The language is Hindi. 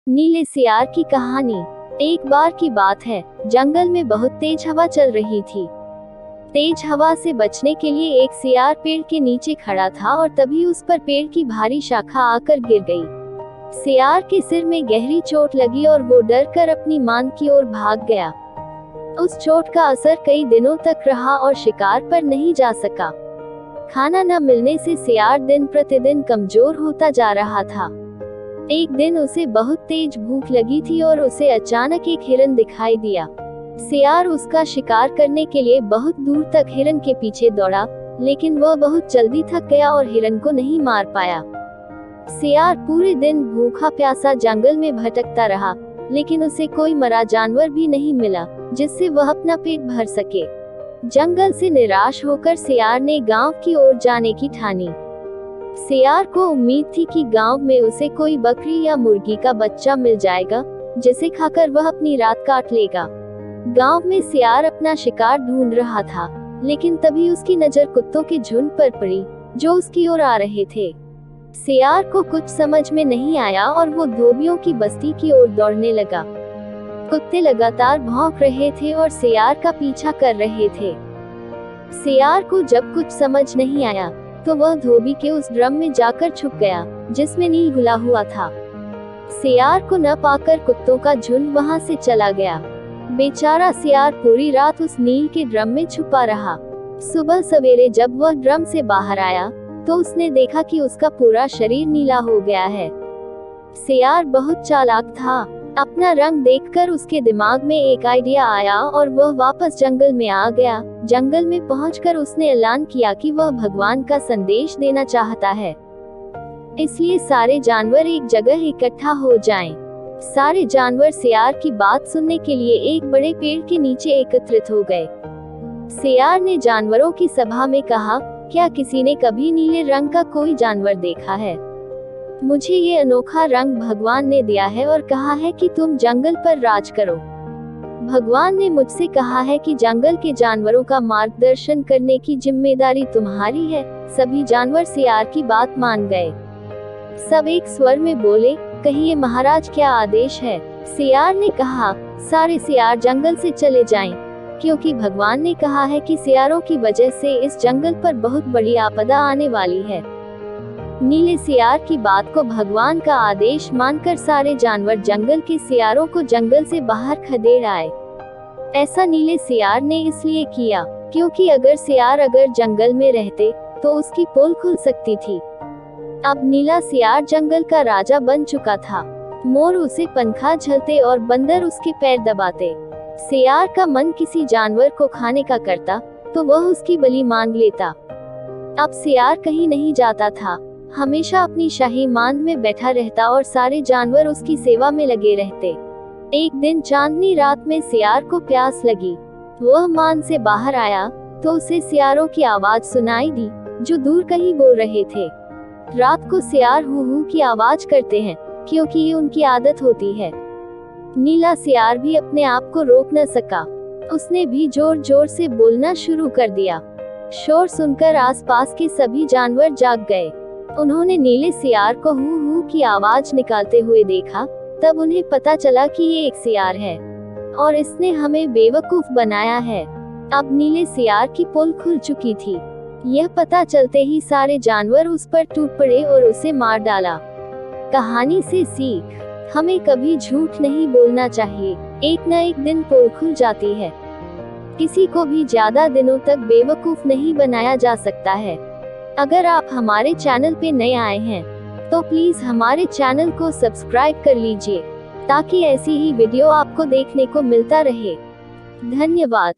नीले सियार की कहानी। एक बार की बात है, जंगल में बहुत तेज हवा चल रही थी। तेज हवा से बचने के लिए एक सियार पेड़ के नीचे खड़ा था और तभी उस पर पेड़ की भारी शाखा आकर गिर गई। सियार के सिर में गहरी चोट लगी और वो डर कर अपनी मान की ओर भाग गया। उस चोट का असर कई दिनों तक रहा और शिकार पर नहीं जा सका। खाना न मिलने से सियार दिन प्रतिदिन कमजोर होता जा रहा था। एक दिन उसे बहुत तेज भूख लगी थी और उसे अचानक एक हिरन दिखाई दिया। सियार उसका शिकार करने के लिए बहुत दूर तक हिरन के पीछे दौड़ा, लेकिन वह बहुत जल्दी थक गया और हिरन को नहीं मार पाया। सियार पूरे दिन भूखा प्यासा जंगल में भटकता रहा, लेकिन उसे कोई मरा जानवर भी नहीं मिला जिससे वह अपना पेट भर सके। जंगल से निराश होकर सियार ने गांव की ओर जाने की ठानी। सियार को उम्मीद थी कि गांव में उसे कोई बकरी या मुर्गी का बच्चा मिल जाएगा, जिसे खाकर वह अपनी रात काट लेगा। गांव में सियार अपना शिकार ढूंढ रहा था, लेकिन तभी उसकी नजर कुत्तों के झुंड पर पड़ी, जो उसकी ओर आ रहे थे। सियार को कुछ समझ में नहीं आया और वो धोबियों की बस्ती की ओर दौड़ने लगा। कुत्ते लगातार भौंक रहे थे और सियार का पीछा कर रहे थे। सियार को जब कुछ समझ नहीं आया, तो वह धोबी के उस ड्रम में जाकर छुप गया, जिसमें नील घुला हुआ था। सियार को न पाकर कुत्तों का झुंड वहां से चला गया। बेचारा सियार पूरी रात उस नील के ड्रम में छुपा रहा। सुबह सवेरे जब वह ड्रम से बाहर आया, तो उसने देखा कि उसका पूरा शरीर नीला हो गया है। सियार बहुत चालाक था। अपना रंग देखकर उसके दिमाग में एक आइडिया आया और वह वापस जंगल में आ गया। जंगल में पहुंचकर उसने ऐलान किया कि वह भगवान का संदेश देना चाहता है, इसलिए सारे जानवर एक जगह इकट्ठा हो जाएं। सारे जानवर सियार की बात सुनने के लिए एक बड़े पेड़ के नीचे एकत्रित हो गए। सियार ने जानवरों की सभा में कहा, क्या किसी ने कभी नीले रंग का कोई जानवर देखा है? मुझे ये अनोखा रंग भगवान ने दिया है और कहा है कि तुम जंगल पर राज करो। भगवान ने मुझसे कहा है कि जंगल के जानवरों का मार्गदर्शन करने की जिम्मेदारी तुम्हारी है। सभी जानवर सियार की बात मान गए। सब एक स्वर में बोले, कहिए महाराज, क्या आदेश है? सियार ने कहा, सारे सियार जंगल से चले जाएं, क्योंकि भगवान ने कहा है कि सियारों की वजह से इस जंगल पर बहुत बड़ी आपदा आने वाली है। नीले सियार की बात को भगवान का आदेश मानकर सारे जानवर जंगल के सियारों को जंगल से बाहर खदेड़ आए। ऐसा नीले सियार ने इसलिए किया, क्योंकि अगर सियार जंगल में रहते तो उसकी पोल खुल सकती थी। अब नीला सियार जंगल का राजा बन चुका था। मोर उसे पंखा झलते और बंदर उसके पैर दबाते। सियार का मन किसी जानवर को खाने का करता तो वह उसकी बलि मांग लेता। अब सियार कहीं नहीं जाता था, हमेशा अपनी शाही मांद में बैठा रहता और सारे जानवर उसकी सेवा में लगे रहते। एक दिन चांदनी रात में सियार को प्यास लगी। वह मांद से बाहर आया तो उसे सियारों की आवाज सुनाई दी, जो दूर कहीं बोल रहे थे। रात को सियार हू हू की आवाज करते हैं, क्योंकि ये उनकी आदत होती है। नीला सियार भी अपने आप को रोक न सका। उसने भी जोर जोर से बोलना शुरू कर दिया। शोर सुनकर आसपास के सभी जानवर जाग गए। उन्होंने नीले सियार को हू हू की आवाज निकालते हुए देखा। तब उन्हें पता चला कि ये एक सियार है और इसने हमें बेवकूफ बनाया है। अब नीले सियार की पोल खुल चुकी थी। यह पता चलते ही सारे जानवर उस पर टूट पड़े और उसे मार डाला। कहानी से सीख, हमें कभी झूठ नहीं बोलना चाहिए। एक न एक दिन पोल खुल जाती है। किसी को भी ज्यादा दिनों तक बेवकूफ नहीं बनाया जा सकता है। अगर आप हमारे चैनल पे नए आए हैं, तो प्लीज हमारे चैनल को सब्सक्राइब कर लीजिए, ताकि ऐसी ही वीडियो आपको देखने को मिलता रहे। धन्यवाद।